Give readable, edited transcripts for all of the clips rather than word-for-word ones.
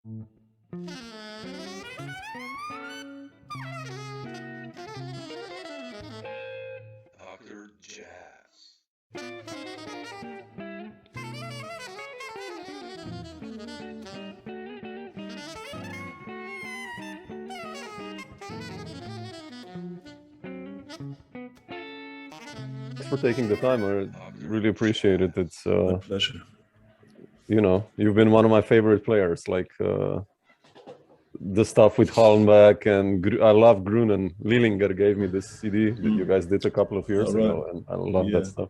Dr. Jazz. Thanks for taking the time. I really appreciate it. It's My pleasure. you know, you've been one of my favorite players. Like the stuff with Hollenbeck and I love Grunen. Lillinger gave me this CD that you guys did a couple of years ago, and I love that stuff.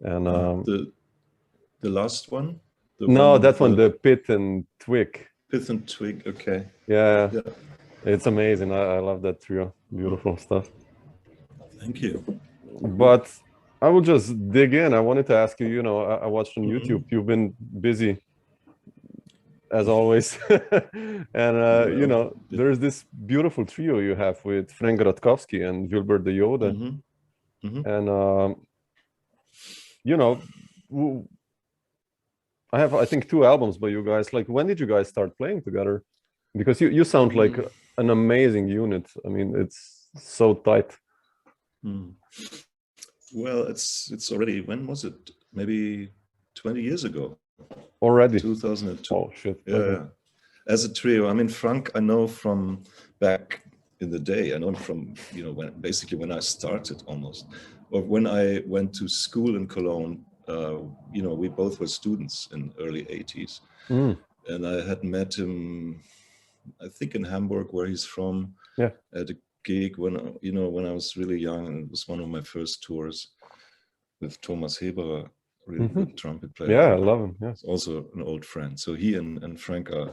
And the last one? No, that one, the Pith and Twig. Pith and Twig, okay. Yeah. It's amazing. I love that trio. Beautiful stuff. Thank you. But I will just dig in. I wanted to ask you, you know, I watched on YouTube. You've been busy as always. And, you know, there's this beautiful trio you have with Frank Gratkowski and Wilbert the Joode. And, you know, I have, I think, 2 albums by you guys. Like, when did you guys start playing together? Because you sound like an amazing unit. I mean, it's so tight. Well, it's already, when was it? Maybe 20 years ago. Already? 2002. Oh, shit. Yeah. Okay. As a trio. I mean, Frank, I know from back in the day. I know him from, you know, when I started almost. Or when I went to school in Cologne, you know, we both were students in early 80s. And I had met him, I think in Hamburg, where he's from, at a gig when, you know, when I was really young, and it was one of my first tours with Thomas Heberer, really good trumpet player. Yeah, I love him. Yeah. Also an old friend. So he and Frank are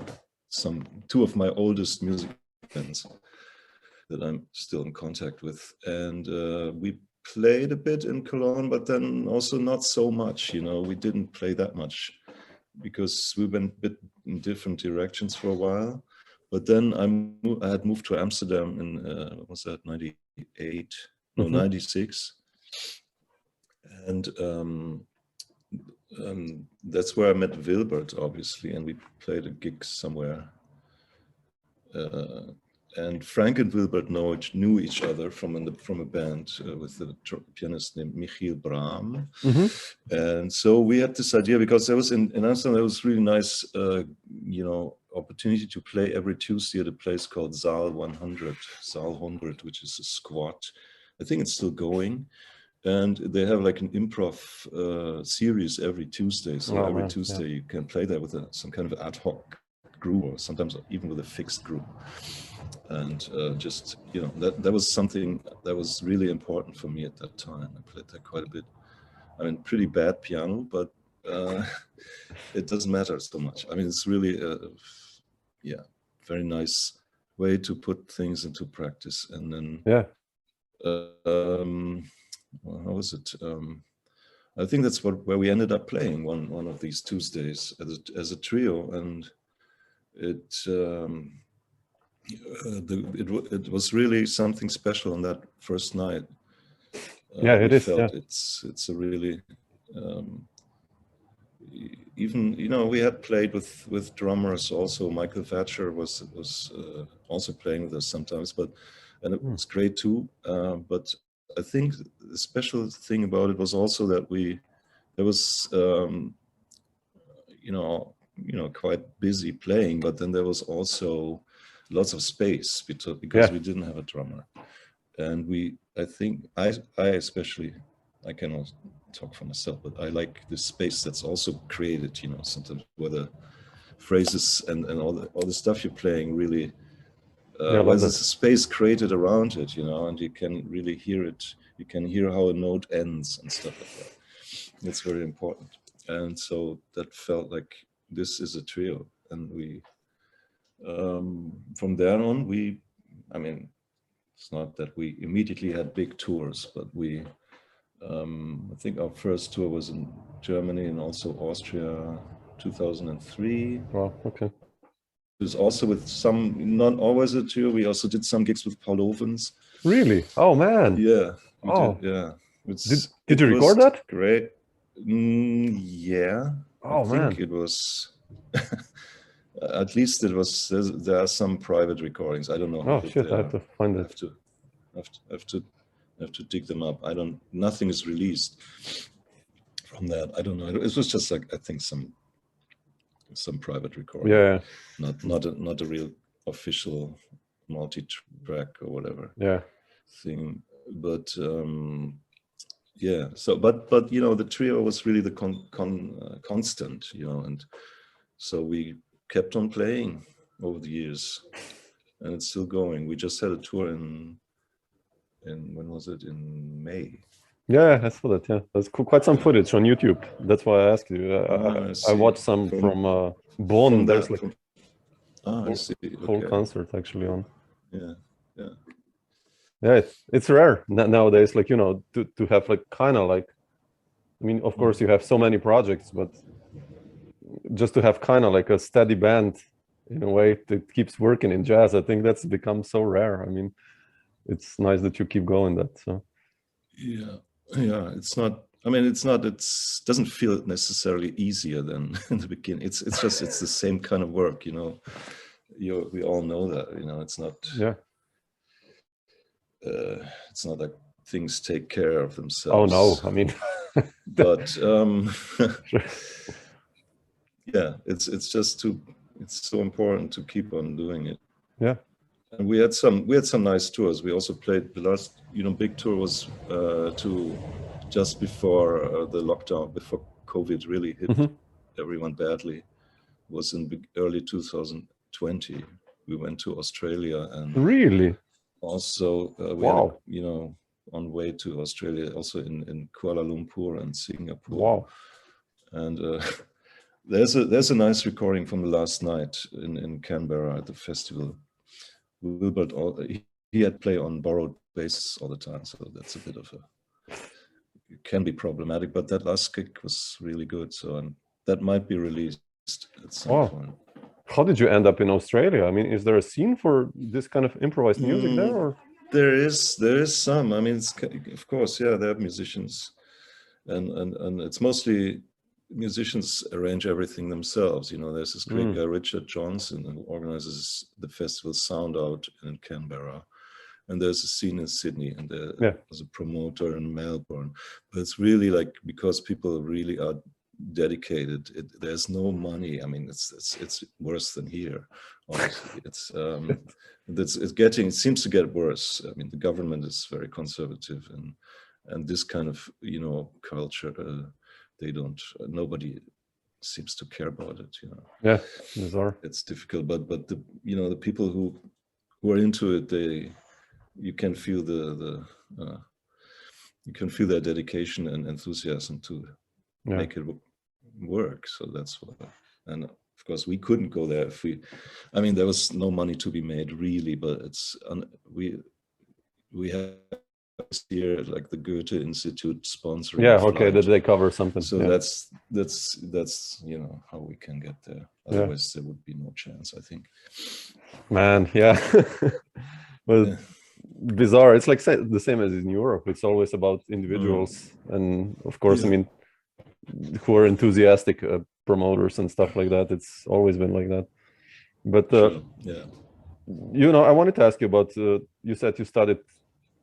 2 of my oldest music friends that I'm still in contact with. And we played a bit in Cologne, but then also not so much, you know, we didn't play that much because we went a bit in different directions for a while. But then I had moved to Amsterdam in, what was that, 98? No, 96. And that's where I met Wilbert, obviously, and we played a gig somewhere. And Frank and Wilbert knew each other from a band with a pianist named Michiel Brahm. And so we had this idea, because there was in Amsterdam, there was really nice, you know, opportunity to play every Tuesday at a place called Saal 100, which is a squat. I think it's still going. And they have like an improv series every Tuesday. So every Tuesday you can play that with some kind of ad hoc group, or sometimes even with a fixed group. And just, you know, that was something that was really important for me at that time. I played that quite a bit. I mean, pretty bad piano, but it doesn't matter so much. I mean, it's really very nice way to put things into practice. And then well, how was it? I think that's where we ended up playing one of these Tuesdays as a trio, and it was really something special on that first night. It is. It's a really even, you know, we had played with drummers also. Michael Thatcher was also playing with us sometimes, and it was great too. But I think the special thing about it was also that there was you know, quite busy playing, but then there was also lots of space because we didn't have a drummer. And I think I especially, I cannot talk for myself, but I like the space that's also created, you know, sometimes where the phrases and all the stuff you're playing really, there's a space created around it, you know, and you can really hear it. You can hear how a note ends and stuff like that. It's very important. And so that felt like this is a trio. And we, from there on, I mean, it's not that we immediately had big tours, but I think our first tour was in Germany and also Austria, 2003. Wow, okay. It was also with some, not always a tour, we also did some gigs with Paul Ovens. Really? Oh, man. Yeah. Did you record that? Great. Yeah. Oh, I think it was, At least there are some private recordings. I don't know. Oh shit! I have to find it. I have to dig them up. Nothing is released from that. I don't know. It was just like, I think some private recording. Yeah. Not a real official multi-track or whatever. Yeah. Thing. But yeah. So, but you know, the trio was really the constant. You know, and so we kept on playing over the years, and it's still going. We just had a tour in when was it? In May. Yeah, I saw that. Yeah, there's quite some footage on YouTube. That's why I asked you. I watched some from Bonn. There's like I see. whole concert actually on. Yeah, yeah. Yeah, it's rare nowadays. Like, you know, to have like kind of like, I mean, of course you have so many projects, but just to have kind of like a steady band in a way that keeps working in jazz, I think that's become so rare. I mean, it's nice that you keep going that. So yeah, it's not. I mean, it doesn't feel necessarily easier than in the beginning. It's just the same kind of work, you know. We all know that, you know. It's not. Yeah. It's not like things take care of themselves. Oh no, I mean. But yeah, it's so important to keep on doing it. Yeah. And we had some nice tours. We also played the last, you know, big tour was just before the lockdown, before COVID really hit everyone badly. Was in early 2020. We went to Australia and really also we had, you know, on way to Australia, also in Kuala Lumpur and Singapore. Wow. And there's a nice recording from the last night in Canberra at the festival. Wilbert, he had play on borrowed bass all the time, so that's a bit of it can be problematic. But that last gig was really good, so that might be released at some point. How did you end up in Australia? I mean, is there a scene for this kind of improvised music there? Or? There is some. I mean, of course, yeah, there are musicians, and it's mostly musicians arrange everything themselves. You know, there's this great guy, Richard Johnson, who organizes the festival Sound Out in Canberra. And there's a scene in Sydney, and there's a promoter in Melbourne. But it's really like, because people really are dedicated, there's no money. I mean, it's worse than here, honestly. It seems to get worse. I mean, the government is very conservative, and this kind of, you know, culture, nobody seems to care about it, you know. Yeah, bizarre. It's difficult, but the, you know, the people who are into it, you can feel you can feel their dedication and enthusiasm to make it work. So that's what, and of course we couldn't go there I mean, there was no money to be made really, but we have here like the Goethe Institute sponsoring. Yeah, okay, did they cover something? So that's you know how we can get there. Otherwise there would be no chance, I think. Man, yeah. Well, bizarre. It's like the same as in Europe. It's always about individuals, and of course, I mean, who are enthusiastic promoters and stuff like that. It's always been like that. But you know, I wanted to ask you about. You said you studied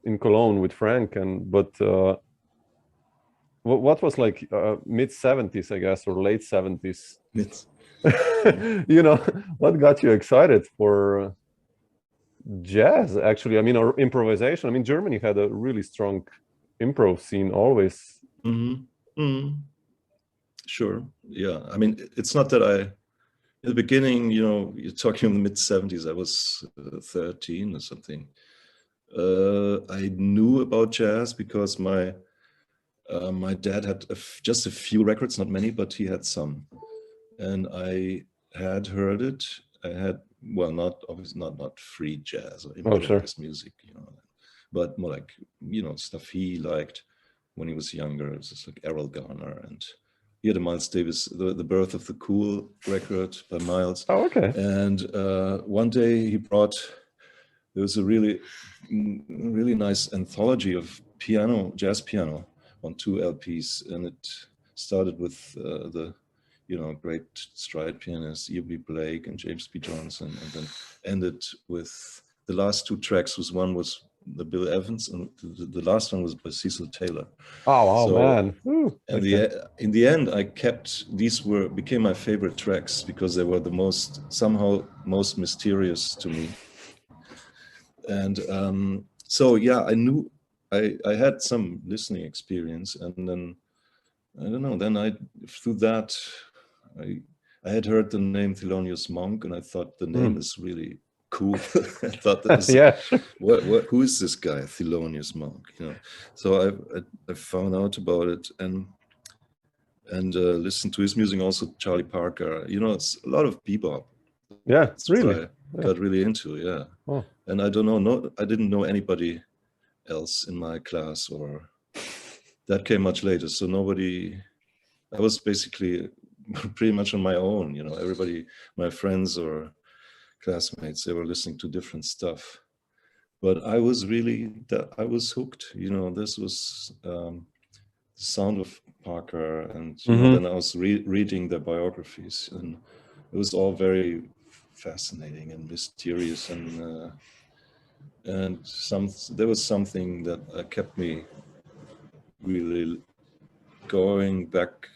in Cologne with Frank, but what was like mid 70s, I guess, or late 70s? You know, what got you excited for jazz, actually? I mean, or improvisation. I mean, Germany had a really strong improv scene always. Sure. Yeah. I mean, it's not that in the beginning, you know, you're talking in the mid 70s, I was 13 or something. I knew about jazz because my dad had just a few records, not many, but he had some, and I had heard it. I had, well, not free jazz or improvised music, you know, but more like, you know, stuff he liked when he was younger. It was just like Errol Garner, and he had a Miles Davis, the Birth of the Cool record by Miles. Oh, okay. And one day he brought. There was a really nice anthology of jazz piano on 2 LPs, and it started with great stride pianists, E.B. Blake and James B. Johnson, and then ended with the last two tracks. One was the Bill Evans, and the last one was by Cecil Taylor. Oh, so, man! And in the end, I kept became my favorite tracks because they were somehow most mysterious to me. And so yeah, I knew I had some listening experience, and then I don't know. Then through that, I had heard the name Thelonious Monk, and I thought the name is really cool. I thought that was who is this guy, Thelonious Monk? So I found out about it and listened to his music. Also, Charlie Parker. It's a lot of bebop. Yeah, That's really. I got really into. Yeah. Oh. And I don't know. I didn't know anybody else in my class, or that came much later. So nobody. I was basically pretty much on my own. Everybody, my friends or classmates, they were listening to different stuff. But I was hooked. This was the sound of Parker, and then I was reading their biographies, and it was all very fascinating and mysterious, and there was something that kept me really going back,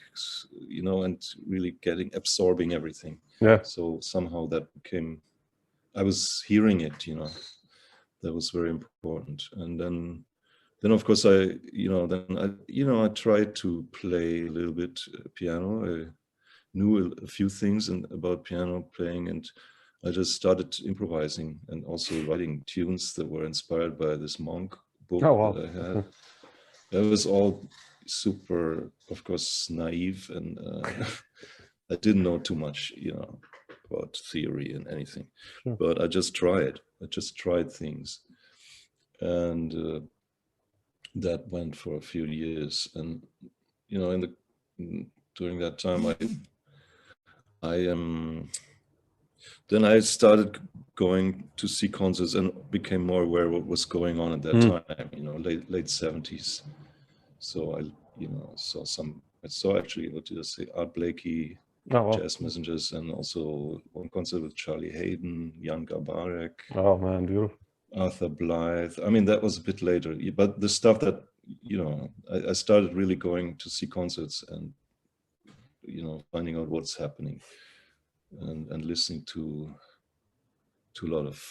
and really absorbing everything. Yeah. So somehow that became, I was hearing it, that was very important. And then of course I tried to play a little bit piano. I knew a few things about piano playing, and I just started improvising and also writing tunes that were inspired by this Monk book that I had. That was all super, of course, naive, and I didn't know too much, about theory and anything. Sure. But I just tried. Things, and that went for a few years. And during that time, then I started going to see concerts and became more aware of what was going on at that time. Late 70s. So I saw actually, what did I say, Art Blakey, Jazz Messengers, and also one concert with Charlie Hayden, Jan Garbarek. Oh man, beautiful. Arthur Blythe. I mean, that was a bit later, but the stuff that, I started really going to see concerts and, finding out what's happening and listening to a lot of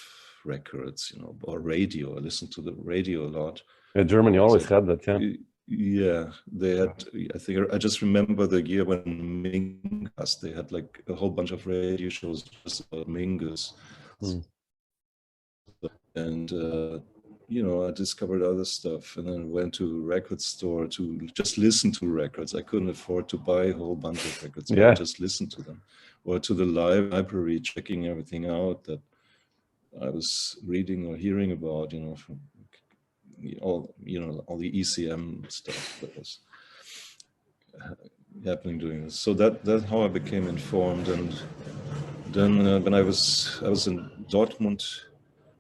records, or radio. I listened to the radio a lot. Yeah, Germany always had that, yeah. Yeah, they had, I think, I just remember the year when Mingus, they had like a whole bunch of radio shows just about Mingus. And, I discovered other stuff, and then went to a record store to just listen to records. I couldn't afford to buy a whole bunch of records, but I just listened to them. Or to the library, checking everything out that I was reading or hearing about, from all the ECM stuff that was happening during this. So that's how I became informed. And then when I was in Dortmund,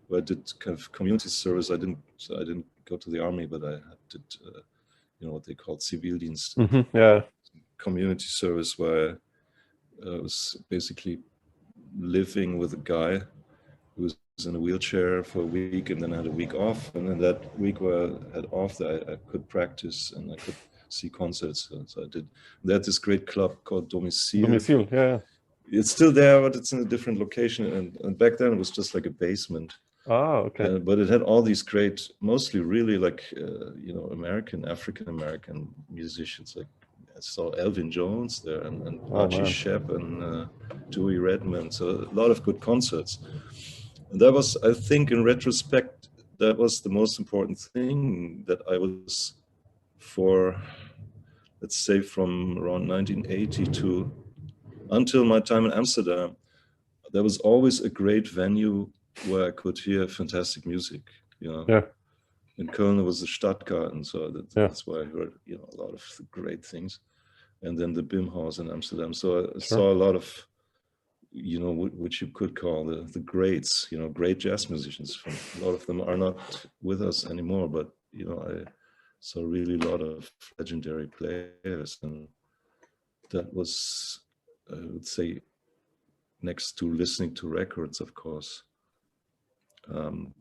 where I did kind of community service. I didn't go to the army, but I did what they called Zivildienst, community service, where I was basically living with a guy who was in a wheelchair for a week, and then I had a week off, and then that week where I had off, I could practice and I could see concerts. So I did. They had this great club called Domicile. Yeah. It's still there, but it's in a different location. And back then it was just like a basement. Oh, okay. But it had all these great, mostly really like, African American musicians. Like I saw Elvin Jones there, and Archie Shepp and Dewey Redman. So a lot of good concerts. And that was, I think, in retrospect, that was the most important thing that I was for, let's say, from around 1980 to until my time in Amsterdam. There was always a great venue where I could hear fantastic music. Yeah. In Köln, there was the Stadtgarten, so that's why I heard, a lot of great things. And then the Bimhaus in Amsterdam. So I saw a lot of, which you could call the greats, great jazz musicians. A lot of them are not with us anymore, but, I saw really a lot of legendary players, and that was I would say, next to listening to records, of course.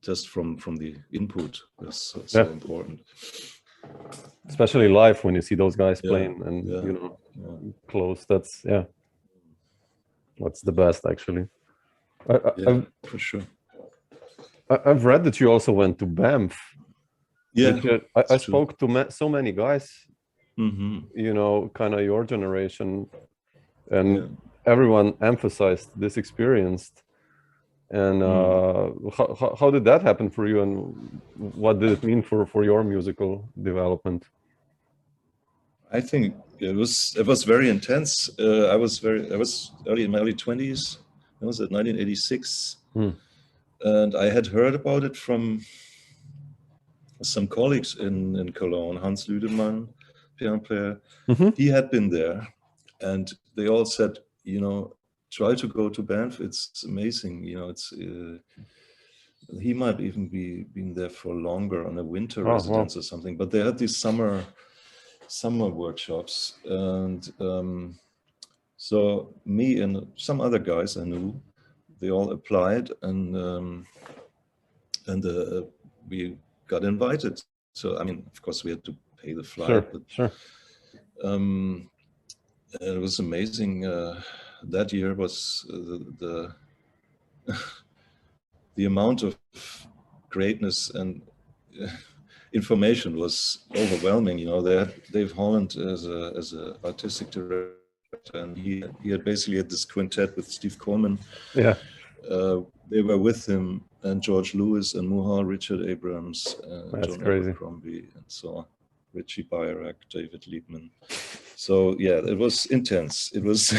Just from the input is so important. Especially live when you see those guys playing and you know close. That's the best actually. For sure. I've read that you also went to Banff. Yeah, I spoke to so many guys, you know, kind of your generation, and everyone emphasized this experience. And how did that happen for you, and what did it mean for your musical development? I think it was very intense. I was in my early 20s. I was at 1986, and I had heard about it from some colleagues in Cologne. Hans Lüdemann, piano player, he had been there, and they all said, you know, try to go to Banff. It's amazing. You know, it's he might even been there for longer on a winter residence or something. But they had these summer workshops, and so me and some other guys I knew, they all applied, and we got invited. So I mean, of course, we had to pay the flight. Sure. It was amazing. That year was the amount of greatness and information was overwhelming. You know, they had Dave Holland as a artistic director, and he had basically had this quintet with Steve Coleman. Yeah. They were with him, and George Lewis and Muhal, Richard Abrams, John Abercrombie, and so on. Richie Bayrak, David Liebman. So yeah, it was intense. It was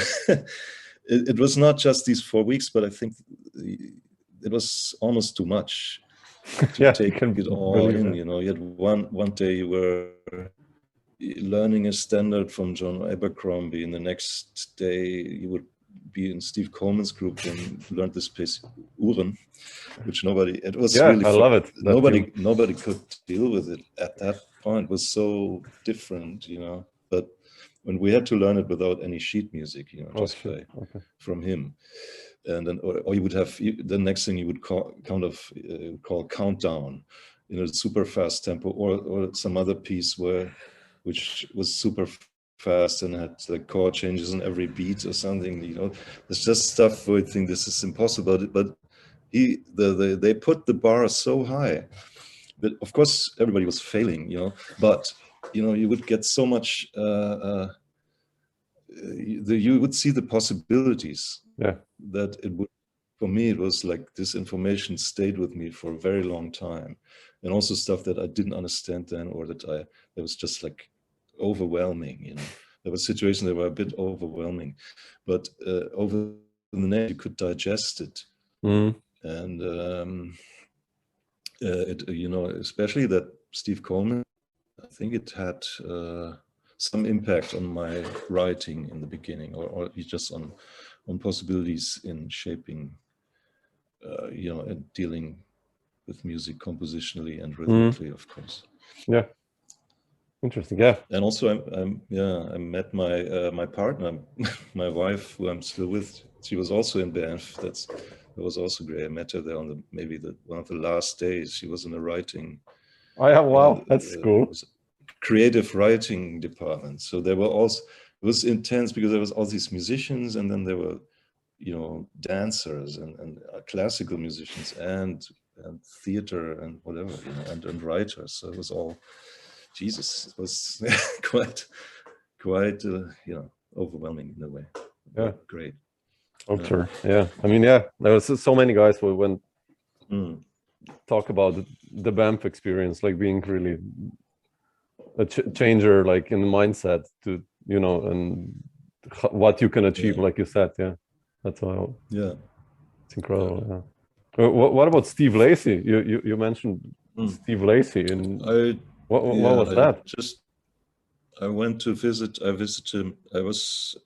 it was not just these 4 weeks, but I think it was almost too much to take it all in. You know, you had one day you were learning a standard from John Abercrombie, and the next day you would be in Steve Coleman's group and learned this piece Uhren, which it was really I love it. Nobody could deal with it at that point. It was so different, you know. But when we had to learn it without any sheet music, you know, just play from him, and then or you would have the next thing you would call countdown in a super fast tempo, or some other piece which was super fast and had the chord changes in every beat or something. You know, there's just stuff where I think this is impossible. But they put the bar so high that of course everybody was failing. You know, but you know, you would get so much. You would see the possibilities. That it would. For me, it was like this information stayed with me for a very long time, and also stuff that I didn't understand then, or that was just like overwhelming. You know, there were situations that were a bit overwhelming, but over the net you could digest it, and you know, especially that Steve Coleman, I think it had some impact on my writing in the beginning, or just on possibilities in shaping, you know, and dealing with music compositionally and rhythmically, of course. Yeah. Interesting. Yeah. And also, I met my partner, my wife, who I'm still with. She was also in Banff. That was also great. I met her there on one of the last days. She was in the writing. Oh yeah! Wow, that's cool. Creative writing department. So there were also, it was intense because there was all these musicians, and then there were, you know, dancers and classical musicians and theater and whatever, you know, and writers. So it was all. Jesus, it was quite, you know, overwhelming in a way. Yeah, great. Oh, sure. Yeah, I mean, yeah, there was so many guys who went talk about the Banff experience, like being really a changer, like in the mindset to, you know, and what you can achieve, like you said. Yeah, that's why. Yeah, it's incredible. Yeah. What about Steve Lacy? You mentioned Steve Lacy, and what was that? I went to visit. I visited him. I was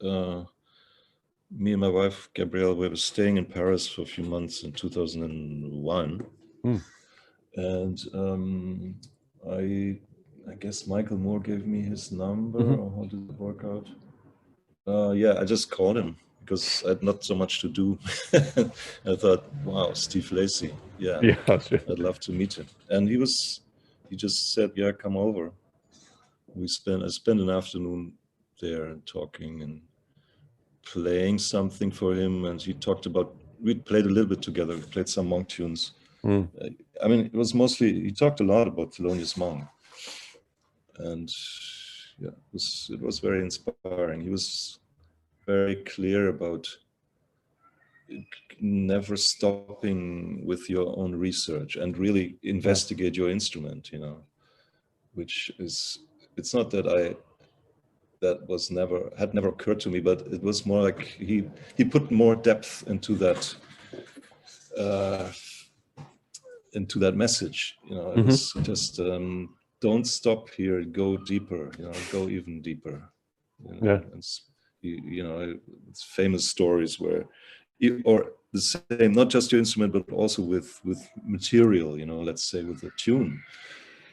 me and my wife Gabrielle. We were staying in Paris for a few months in 2001, and I guess Michael Moore gave me his number, or how did it work out? Yeah, I just called him because I had not so much to do. I thought, wow, Steve Lacy, yeah, sure. I'd love to meet him. And he just said, yeah, come over. I spent an afternoon there talking and playing something for him, and he talked about, we played a little bit together, we played some Monk tunes. I mean, it was mostly, he talked a lot about Thelonious Monk, and yeah, it was very inspiring. He was very clear about never stopping with your own research and really investigate your instrument, you know, which is, it's not that had never occurred to me, but it was more like he put more depth into that message, you know. It was just don't stop here, go deeper, you know, go even deeper, you know. You know, it's famous stories where or the same, not just your instrument but also with material, you know, let's say with a tune.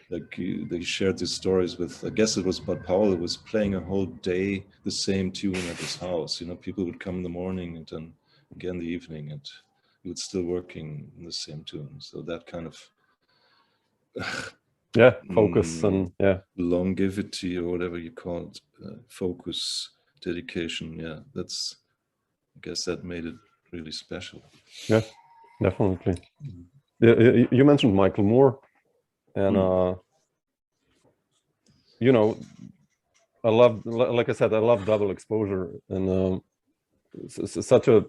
Like they shared these stories with, I guess it was Bud Powell, who was playing a whole day the same tune at his house. You know, people would come in the morning and then again in the evening, and he was still working in the same tune. So that kind of focus and longevity, or whatever you call it, focus, dedication. Yeah, that's, I guess that made it really special. Yeah, definitely. You mentioned Michael Moore. And, you know, I love, like I said, I love double exposure. And such a,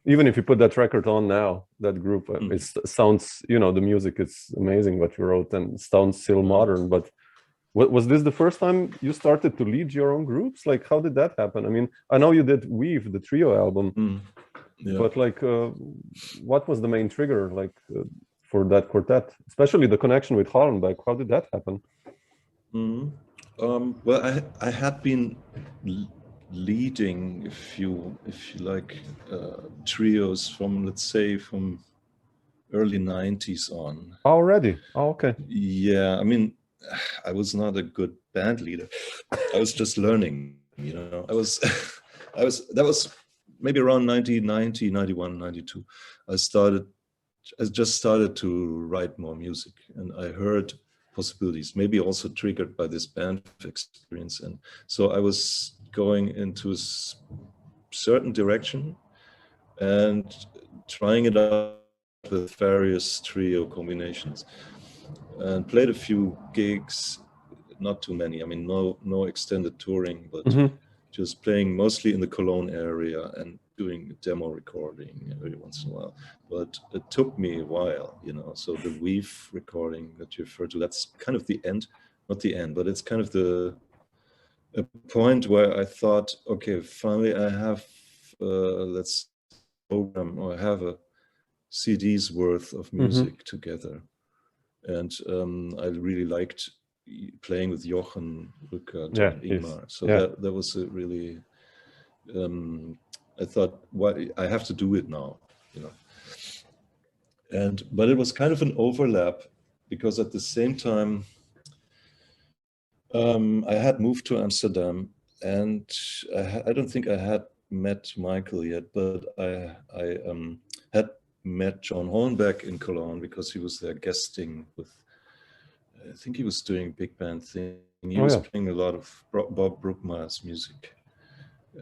even if you put that record on now, that group, it sounds, you know, the music is amazing what you wrote and sounds still modern. But was this the first time you started to lead your own groups? Like, how did that happen? I mean, I know you did Weave, the trio album, but like, what was the main trigger? Like, for that quartet, especially the connection with Hollenbeck, how did that happen? Well, I had been leading, if you like, trios from, let's say, from early 90s on. Already? Oh, okay. Yeah, I mean, I was not a good band leader. I was just learning, you know. That was maybe around 1990, 91, 92. I just started to write more music, and I heard possibilities, maybe also triggered by this band experience. And so I was going into a certain direction and trying it out with various trio combinations, and played a few gigs, not too many. I mean, no extended touring, but just playing mostly in the Cologne area and doing demo recording every once in a while. But it took me a while, you know. So the Weave recording that you referred to, that's kind of the end, not the end, but it's kind of a point where I thought, okay, finally I have, let's program, or I have a CD's worth of music together. And I really liked playing with Jochen, Rückert, and Ingmar. So that was a really, I thought, why I have to do it now, you know. But it was kind of an overlap, because at the same time, I had moved to Amsterdam, and I don't think I had met Michael yet, but I had met John Hollenbeck in Cologne, because he was there guesting with, I think he was doing a big band thing. He was playing a lot of Bob Brookmeyer's music.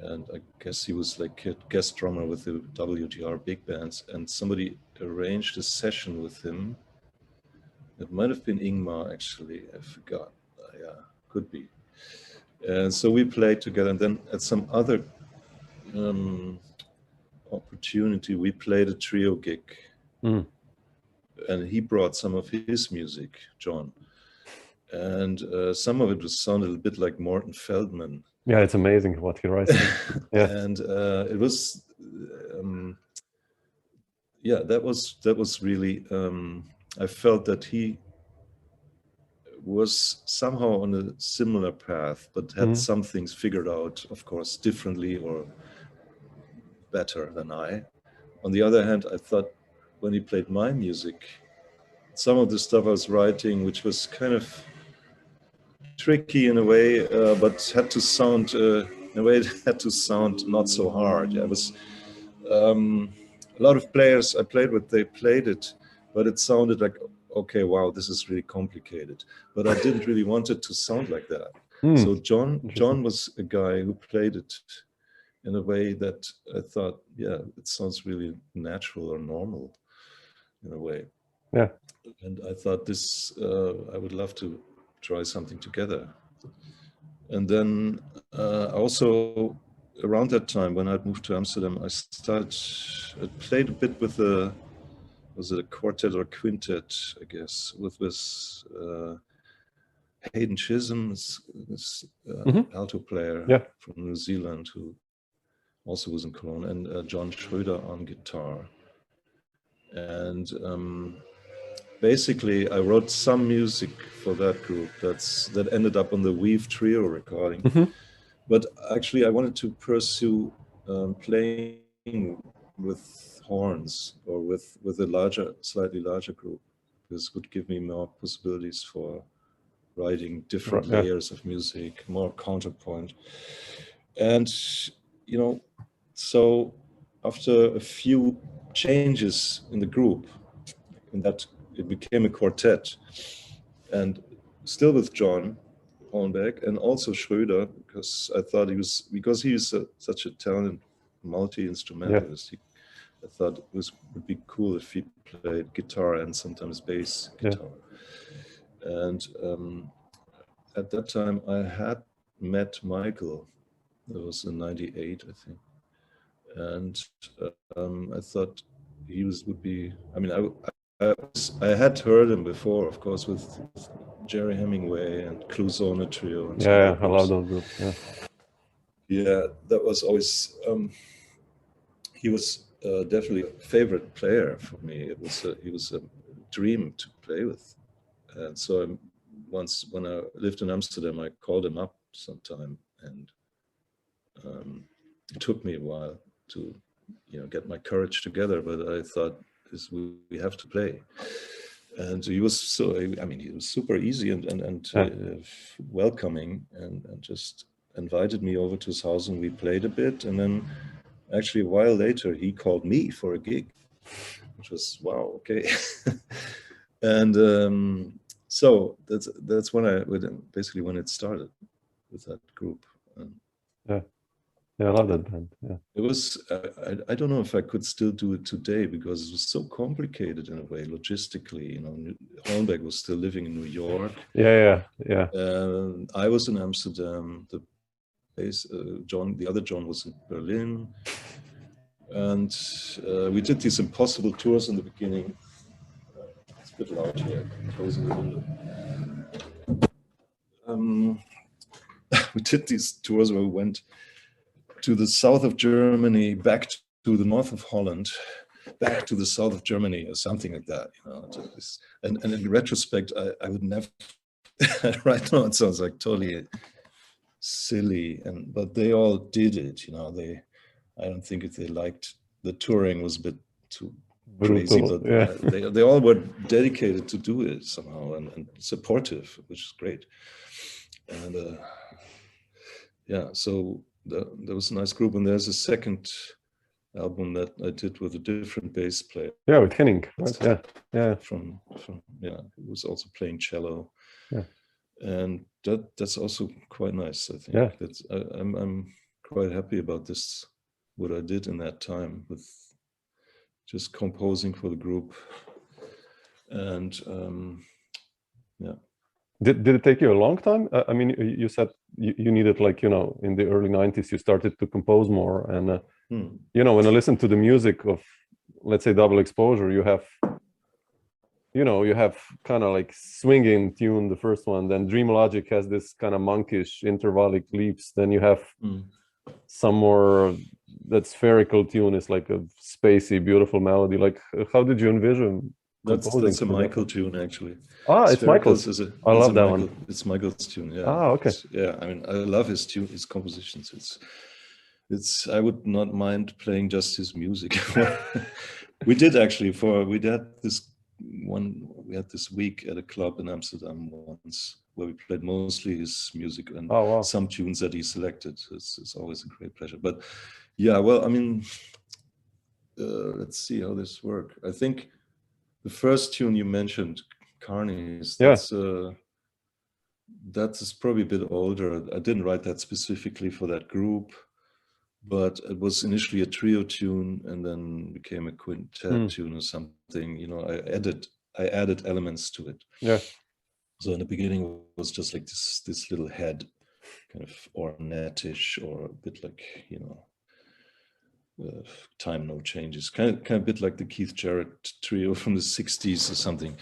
And I guess he was like a guest drummer with the WDR big bands, and somebody arranged a session with him. It might have been Ingmar, actually, I forgot. Yeah, could be. And so we played together, and then at some other opportunity, we played a trio gig. And he brought some of his music, John. And some of it sounded a bit like Morton Feldman. Yeah, it's amazing what he writes. And it was, that was really, I felt that he was somehow on a similar path, but had some things figured out, of course, differently or better than I. On the other hand, I thought when he played my music, some of the stuff I was writing, which was kind of tricky in a way, but had to sound in a way, it had to sound not so hard. I was a lot of players I played with, they played it, but it sounded like, okay, wow, this is really complicated. But I didn't really want it to sound like that. So John was a guy who played it in a way that I thought, yeah, it sounds really natural or normal in a way. Yeah. And I thought this, I would love to try something together. And then also around that time when I'd moved to Amsterdam, I played a bit with was it a quartet or a quintet, I guess, with this Hayden Chisholm, this alto player from New Zealand who also was in Cologne, and John Schröder on guitar. And basically, I wrote some music for that group that ended up on the Weave Trio recording. But actually, I wanted to pursue playing with horns or with a slightly larger group. This would give me more possibilities for writing different layers of music, more counterpoint. And, you know, so after a few changes in the group, in that it became a quartet, and still with John Hollenbeck and also Schröder, because I thought he's such a talented multi-instrumentalist. I thought it would be cool if he played guitar and sometimes bass guitar. And at that time, I had met Michael. That was in '98, I think. And I thought he would be. I mean, I had heard him before, of course, with Jerry Hemingway and Clouseau Trio. And I love those groups. Yeah, that was always. He was definitely a favorite player for me. He was a dream to play with, and so once when I lived in Amsterdam, I called him up sometime, and it took me a while to, get my courage together. But I thought, we have to play, and he was he was super easy and welcoming, and just invited me over to his house, and we played a bit, and then. Actually, a while later, he called me for a gig, which was wow, okay. And so that's when basically when it started with that group. I love that band. Yeah, it was. I don't know if I could still do it today because it was so complicated in a way, logistically. Hollenbeck was still living in New York. Yeah. I was in Amsterdam. The other John was in Berlin, and we did these impossible tours in the beginning. It's a bit loud here, closing the window. We did these tours where we went to the south of Germany, back to the north of Holland, back to the south of Germany, or something like that. And in retrospect, I would never. Right now, it sounds like totally silly, but they all did it. I don't think if they liked the touring was a bit too crazy, but they all were dedicated to do it somehow and supportive, which is great. And so there was a nice group, and there's a second album that I did with a different bass player. Yeah, with Henning. Right? Yeah. From who was also playing cello. Yeah. And that's also quite nice, I think. Yeah. I'm quite happy about this, what I did in that time with just composing for the group. And Did it take you a long time? I mean, you said you needed, in the early 90s, you started to compose more. And, when I listen to the music of, let's say, Double Exposure, you have kind of like swinging tune, the first one, then Dream Logic has this kind of monkish intervallic leaps, then you have some more that spherical tune is like a spacey, beautiful melody. Like, how did you envision composing? That's a Michael tune, actually. It's Michael's. I love that one. It's Michael's tune, yeah. Okay. I mean, I love his compositions. It's I would not mind playing just his music. We did actually we had this week at a club in Amsterdam once where we played mostly his music and some tunes that he selected. It's always a great pleasure. But yeah, well, I mean, let's see how this works. I think the first tune you mentioned, Carney's, that is probably a bit older. I didn't write that specifically for that group, but it was initially a trio tune and then became a quintet tune or something. You know, I added elements to it. Yeah. So in the beginning it was just like this little head, kind of ornette-ish, or a bit like, you know, time no changes, kind of a bit like the Keith Jarrett trio from the 60s or something.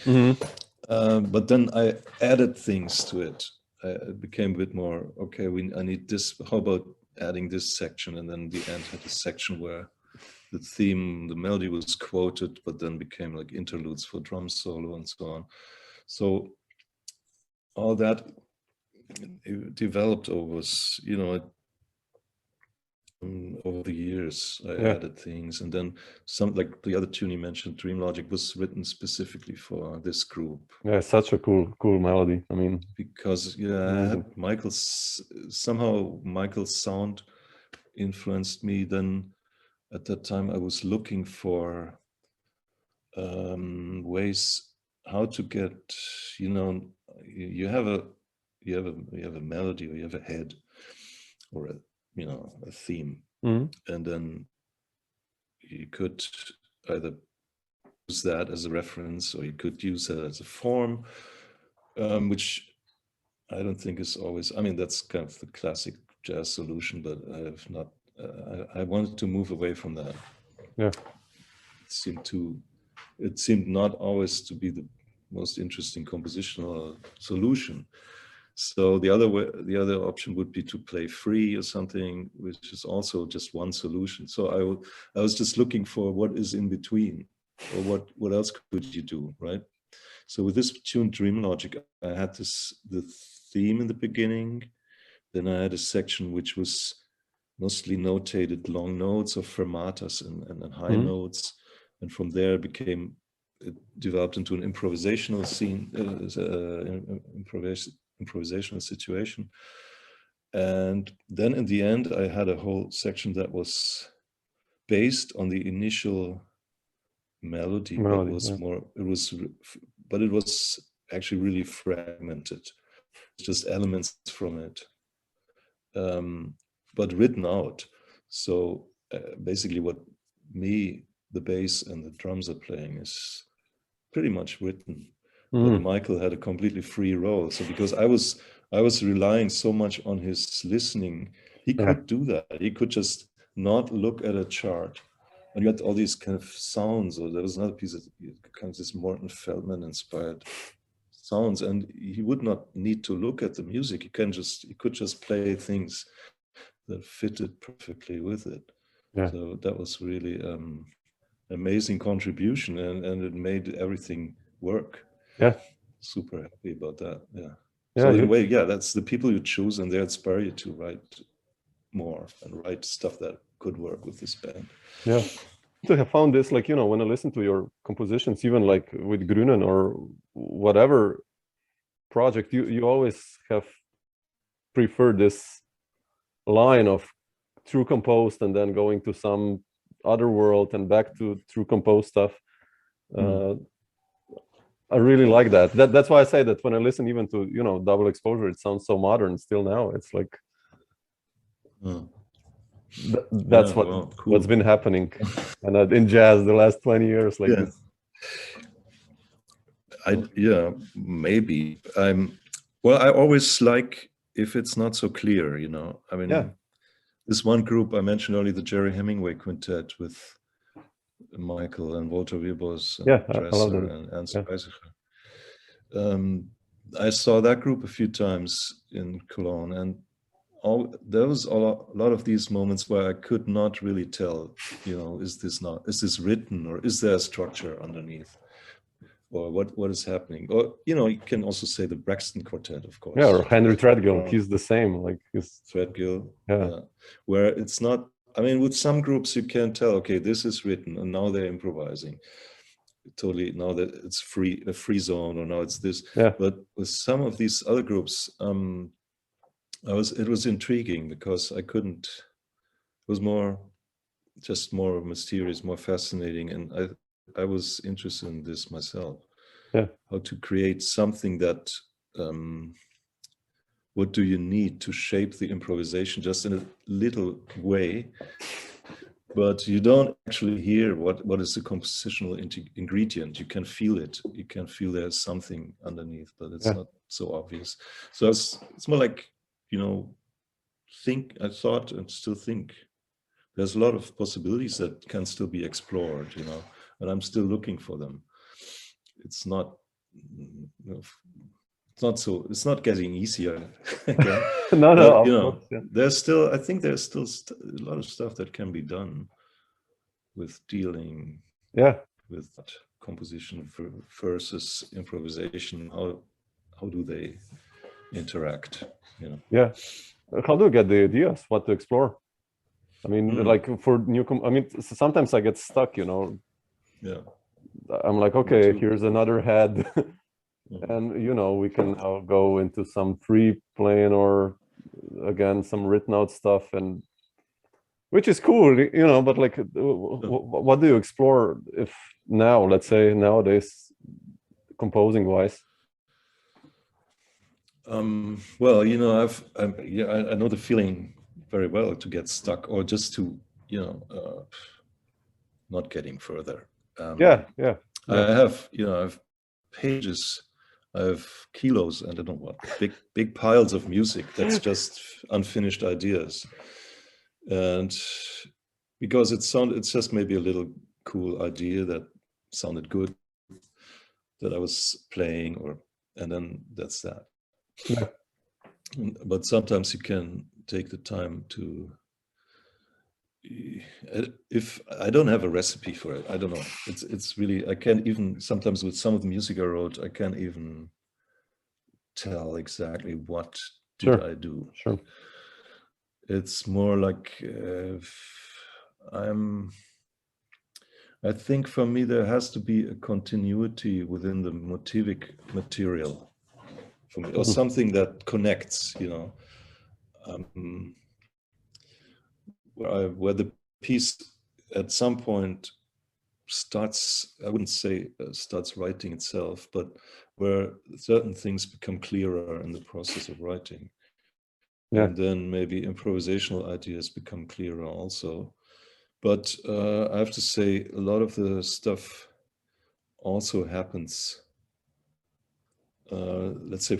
But then I added things to it. It became a bit more, okay, I need this, how about adding this section? And then the end had a section where the theme, the melody was quoted, but then became like interludes for drum solo and so on. So all that developed over, you know, over the years. I added things, and then some, like the other tune you mentioned, Dream Logic, was written specifically for this group. Yeah, such a cool melody. I mean, because I had Michael's sound influenced me. Then at that time I was looking for ways how to get, you know, you have a melody, or you have a head, or a, you know, a theme, and then you could either use that as a reference, or you could use that as a form, which I don't think is always, I mean, that's kind of the classic jazz solution, but I have not, I wanted to move away from that. Yeah. It seemed not always to be the most interesting compositional solution. So the other option would be to play free or something, which is also just one solution. So I was just looking for what is in between, or what else could you do, right? So with this tune, Dream Logic, I had the theme in the beginning. Then I had a section which was mostly notated long notes or fermatas and high notes. And from there it developed into an improvisational scene, improvisational situation. And then in the end, I had a whole section that was based on the initial melody, but it was actually really fragmented. It's just elements from it, but written out. So basically what the bass and the drums are playing is pretty much written. But Michael had a completely free role. So because I was relying so much on his listening, he could do that. He could just not look at a chart. And you had all these kind of sounds, or there was another piece of kind of this Morton Feldman inspired sounds, and he would not need to look at the music. He could just play things that fitted perfectly with it. Yeah. So that was really amazing contribution, and it made everything work. Yeah. Super happy about that. Yeah. Yeah, So in a way, that's the people you choose, and they inspire you to write more and write stuff that could work with this band. Yeah. So I have found this, like, you know, when I listen to your compositions, even like with Grünen or whatever project, you always have preferred this line of true composed and then going to some other world and back to true composed stuff. I really like that. That's why I say that when I listen even to, you know, Double Exposure, it sounds so modern still now. It's like that's what's been happening and in jazz the last 20 years, like this. Maybe I always like if it's not so clear, you know. I mean, this one group I mentioned earlier, the Jerry Hemingway Quintet with Michael and Walter Wiebos and Dresser and Ernst Weisiger. I saw that group a few times in Cologne, and there was a lot of these moments where I could not really tell, you know, is this written, or is there a structure underneath, or what is happening? Or, you know, you can also say the Braxton Quartet, of course. Yeah, or Henry Threadgill, he's the same, like his Threadgill, where it's not, I mean, with some groups you can tell, okay, this is written, and now they're improvising. Totally, now that it's a free zone, or now it's this. Yeah. But with some of these other groups, it was intriguing because I couldn't. It was more just more mysterious, more fascinating. And I was interested in this myself. Yeah. How to create something that, what do you need to shape the improvisation just in a little way, but you don't actually hear what is the compositional ingredient. You can feel it. You can feel there's something underneath, but it's not so obvious. So it's more like, you know, I thought and still think there's a lot of possibilities that can still be explored, you know, and I'm still looking for them. It's not, you know, it's not getting easier. No, but, you know, course, yeah. there's still, I think there's still a lot of stuff that can be done with dealing with composition versus improvisation. How do they interact, you know? Yeah. How do you get the ideas what to explore? I mean, like for new I mean, sometimes I get stuck, you know. Yeah. I'm like, okay, here's another head. And, you know, we can now go into some free playing or again, some written out stuff, and which is cool, you know, but like, what do you explore if now, let's say nowadays, composing wise? Well, you know, I know the feeling very well, to get stuck or just to, you know, not getting further. Yeah. I have, you know, I have pages, I have kilos, and I don't know what, big piles of music that's just unfinished ideas. And because it's just maybe a little cool idea that sounded good that I was playing, and then that's that. Yeah. But sometimes you can take the time to, if I don't have a recipe for it, I don't know. It's really, I can't even, sometimes with some of the music I wrote, I can't even tell exactly what did I do. Sure. It's more like I think for me there has to be a continuity within the motivic material for me, or something that connects, you know, where the piece at some point starts, I wouldn't say starts writing itself, but where certain things become clearer in the process of writing. Yeah. And then maybe improvisational ideas become clearer also. But I have to say, a lot of the stuff also happens, let's say,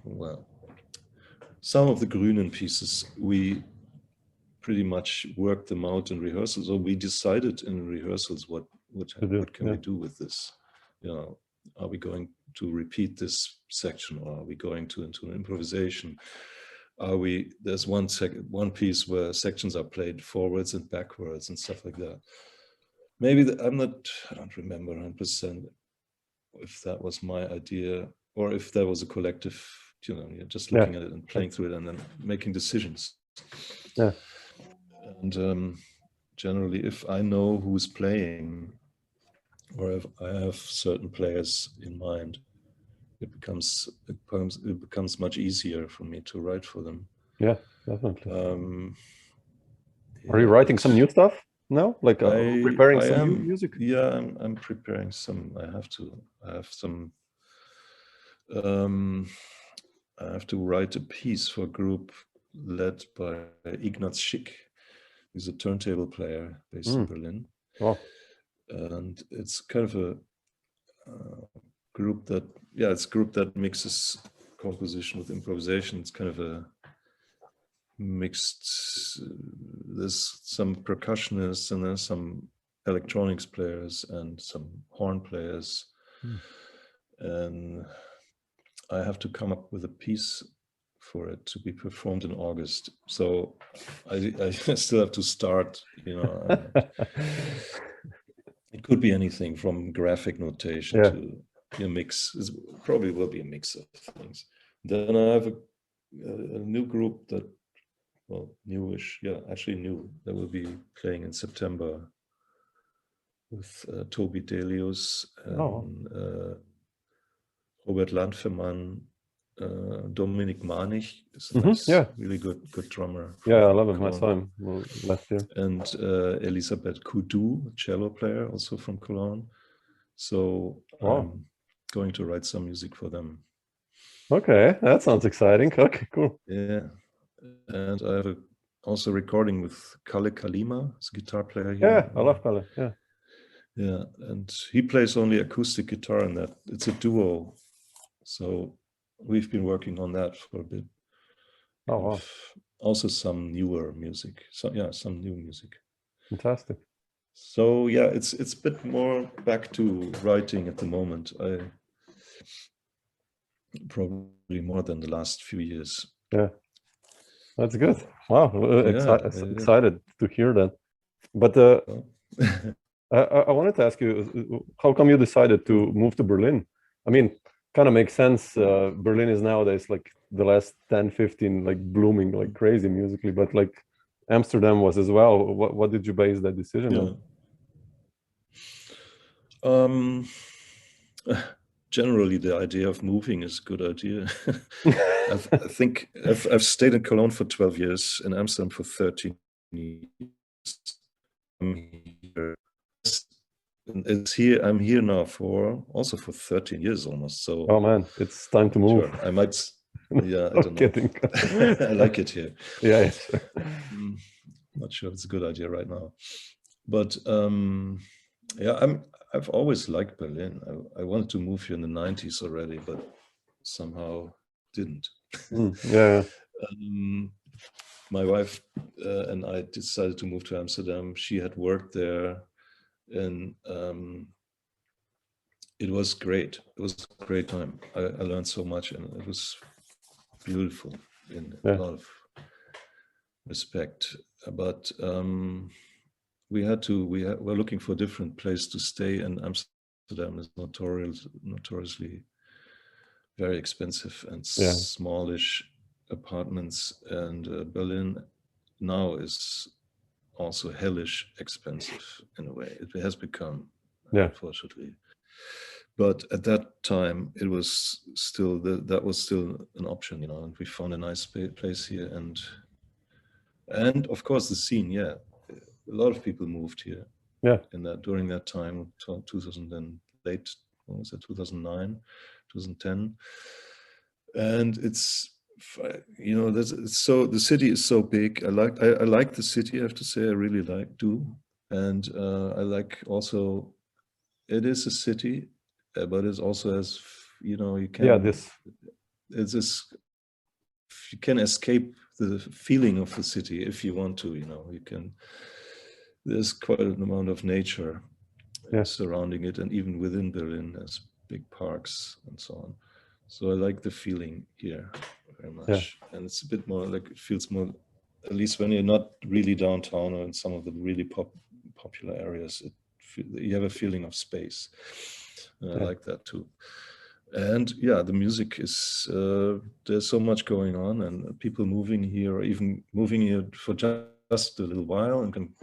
well, some of the Grünen pieces, we pretty much worked them out in rehearsals, or we decided in rehearsals what can we do with this? You know, are we going to repeat this section, or are we going into an improvisation? There's one piece where sections are played forwards and backwards and stuff like that. Maybe I don't remember 100% if that was my idea or if there was a collective, you know, you're just looking at it and playing through it and then making decisions. Yeah. And generally, if I know who's playing, or if I have certain players in mind, it becomes much easier for me to write for them. Yeah, definitely. Are you writing some new stuff now? Like preparing some new music? Yeah, I'm preparing some. I have to write a piece for a group led by Ignaz Schick. He's a turntable player based in Berlin. Wow. And it's kind of a group that mixes composition with improvisation. It's kind of a mixed, there's some percussionists and there's some electronics players and some horn players. And I have to come up with a piece for it to be performed in August. So I still have to start, you know. It could be anything from graphic notation to a mix. It probably will be a mix of things. Then I have a new group that, well, newish, actually new, that will be playing in September with Toby Delius and Robert Landfermann Dominik Manich is a nice, really good drummer. Yeah, I love him. I saw him last year. And Elisabeth Kudu, cello player, also from Cologne. So I'm going to write some music for them. Okay, that sounds exciting. Okay, cool. Yeah, and I have also recording with Kalle Kalima, he's a guitar player here. Yeah, I love Kalle. Yeah. Yeah, and he plays only acoustic guitar in that. It's a duo. So we've been working on that for a bit. Oh, wow. Also some newer music. So yeah, some new music. Fantastic. So yeah, it's a bit more back to writing at the moment. I probably more than the last few years. Yeah, that's good. Wow, excited to hear that. But I wanted to ask you, how come you decided to move to Berlin? I mean, kind of makes sense. Berlin is nowadays like the last 10, 15, like blooming like crazy musically, but like Amsterdam was as well. What did you base that decision on? Generally, the idea of moving is a good idea. I think I've stayed in Cologne for 12 years, in Amsterdam for 13 years. I'm here now for 13 years almost. So oh man, it's time to move. Sure. I might, yeah, I don't know. I like it here. Yeah, not sure if it's a good idea right now, but yeah, I've always liked Berlin. I wanted to move here in the 90s already, but somehow didn't. Yeah. My wife and I decided to move to Amsterdam. She had worked there, and it was great. It was a great time. I learned so much, and it was beautiful in a lot of respect. But we're looking for a different place to stay, and Amsterdam is notoriously very expensive and smallish apartments, and Berlin now is also hellish expensive in a way. It has become, unfortunately. But at that time, it was still that was still an option, you know. And we found a nice place here, and of course the scene. Yeah, a lot of people moved here. Yeah. During that time, 2000 and late, what was it, 2009, 2010, and it's, you know, so the city is so big. I like the city. I have to say, I really do, and I like also. It is a city, but it also has, you know, you can. Yeah, it's this. You can escape the feeling of the city if you want to. You know, you can. There's quite an amount of nature surrounding it, and even within Berlin, there's big parks and so on. So I like the feeling here very much, and it's a bit more like, it feels more, at least when you're not really downtown or in some of the really popular areas, you have a feeling of space, and I like that too. And yeah, the music is, there's so much going on, and people moving here, or even moving here for just a little while and then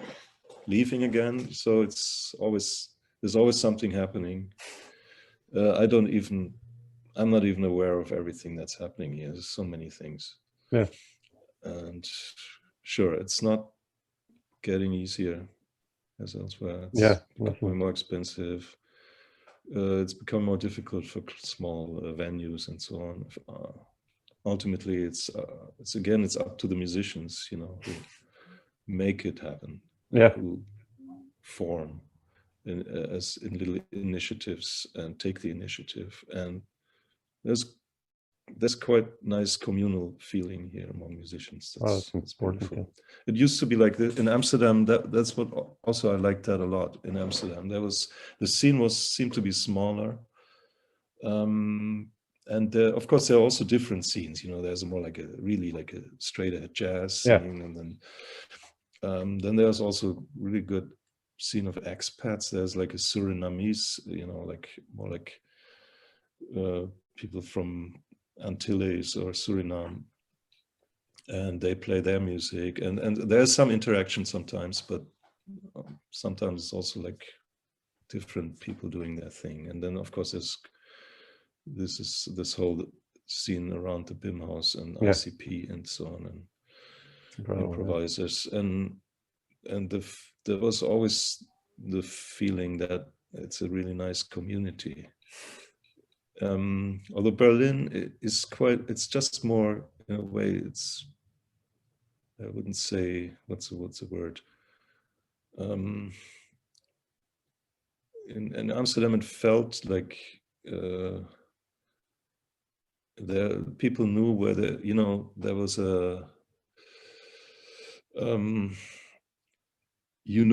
leaving again. So there's always something happening. I'm not even aware of everything that's happening here. There's so many things. Yeah. And sure, it's not getting easier as elsewhere. It's becoming more expensive. It's become more difficult for small venues and so on. Ultimately, it's up to the musicians, you know, who make it happen. Who form in little initiatives and take the initiative. And there's quite nice communal feeling here among musicians. That's important. Yeah. It used to be like this in Amsterdam. That's what also I liked that a lot in Amsterdam. The scene seemed to be smaller, and of course there are also different scenes. You know, there's more like a straight ahead jazz scene, and then there's also really good scene of expats. There's like a Surinamese, you know, like more like people from Antilles or Suriname, and they play their music, and there's some interaction sometimes, but sometimes it's also like different people doing their thing. And then of course there's this whole seen around the BIM house and Yeah. ICP and so on, and Incredible, yeah. improvisers, and there was always the feeling that it's a really nice community. Although Berlin is it's just more, in a way, it's, I wouldn't say, what's the word? In Amsterdam, it felt like there people knew where there was a you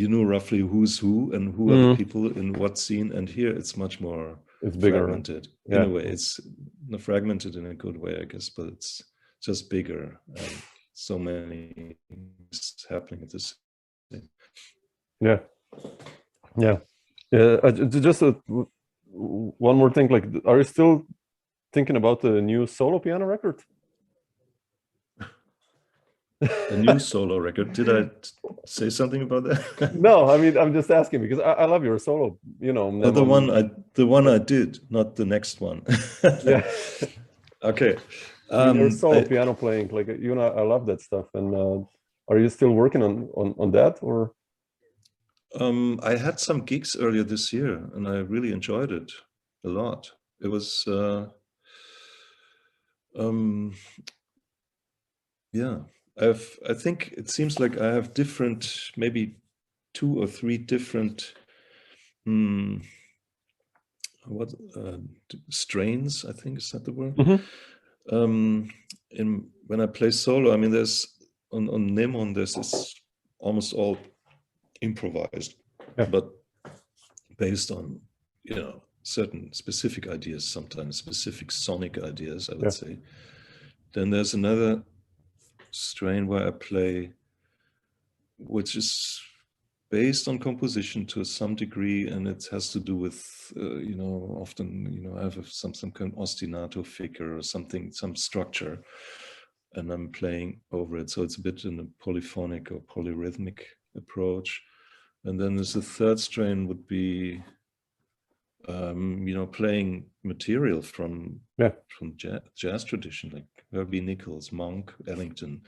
knew roughly who's who and who are the people in what scene, and here it's much more bigger, fragmented. In a way, it's not fragmented in a good way, I guess, but it's just bigger, and so many things happening at this thing. Yeah. Just one more thing, like, are you still thinking about the new solo piano record? A new solo record? Did I say something about that? No, I mean, I'm just asking because I love your solo, Oh, the one I did, not the next one. Yeah. Okay. Your solo piano playing, like, I love that stuff. And are you still working on that, or? I had some gigs earlier this year, and I really enjoyed it a lot. It was, yeah. I think it seems like I have different, maybe 2 or 3 different strains, I think, is that the word? When I play solo, I mean, there's on Mnemon, this almost all improvised, but based on certain specific ideas, sometimes specific sonic ideas, I would say. Then there's another strain where I play, which is based on composition to some degree, and it has to do with often I have some kind of ostinato figure or something, some structure, and I'm playing over it, so it's a bit in a polyphonic or polyrhythmic approach. And then there's a third strain, would be playing material from jazz tradition, like Herbie Nichols, Monk, Ellington,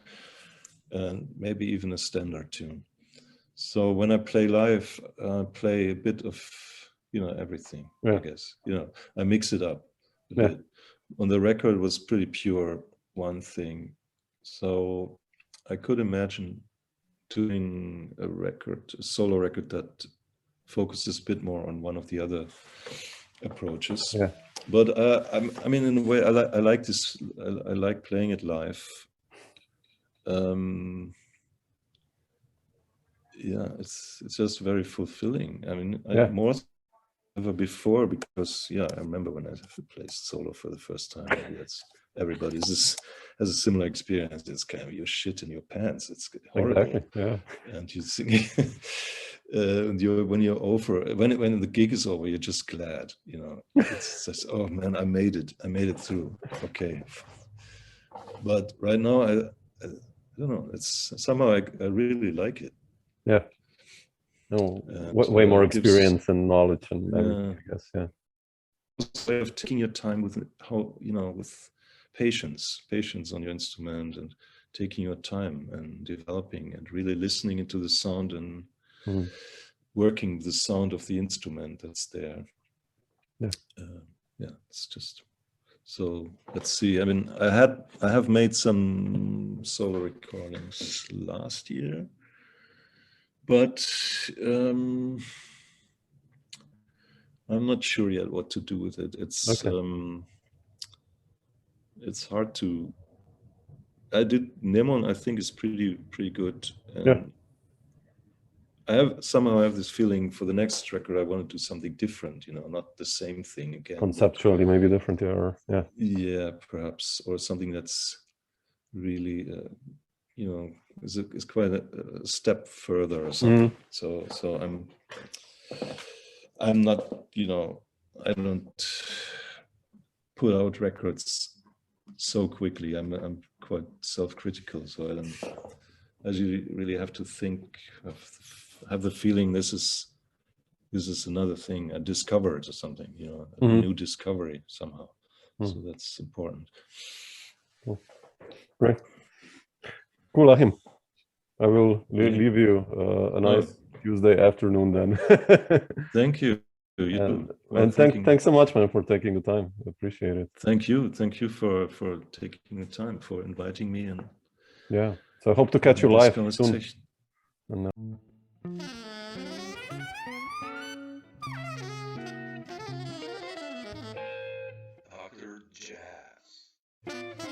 and maybe even a standard tune. So when I play live, I play a bit of everything. I guess I mix it up a bit. On the record, it was pretty pure one thing, so I could imagine doing a solo record that focuses a bit more on one of the other approaches. But I mean, in a way, I like this. I like playing it live. It's just very fulfilling. I mean, more than ever before, because I remember when I played solo for the first time. Maybe everybody has a similar experience. It's kind of, you shit in your pants. It's horrible. Exactly. And you sing. When you're over, when the gig is over, you're just glad. It's just, oh man, I made it through. Okay. But right now, I don't know. It's somehow I really like it. Yeah. No, way more experience and knowledge and everything, I guess. Yeah. Way of taking your time with with patience on your instrument, and taking your time and developing and really listening into the sound and working the sound of the instrument that's there. It's just so. Let's see. I mean, I have made some solo recordings last year, but I'm not sure yet what to do with it. It's hard to. I did Mnemon. I think is pretty good. And I have this feeling for the next record I want to do something different. Not the same thing again. Conceptually, maybe different. Yeah, perhaps, or something that's really is quite a step further or something. So I'm not, I don't put out records so quickly. I'm quite self-critical, so I really have to think, have the feeling this is another thing I discovered or something, a new discovery somehow. So that's important. Cool. Great. Cool, Achim. I will leave you a nice Tuesday afternoon then. Thank you. And thanks so much, man, for taking the time. I appreciate it. Thank you for taking the time, for inviting me. And yeah, so I hope to catch you live soon. And, Dr. Jazz.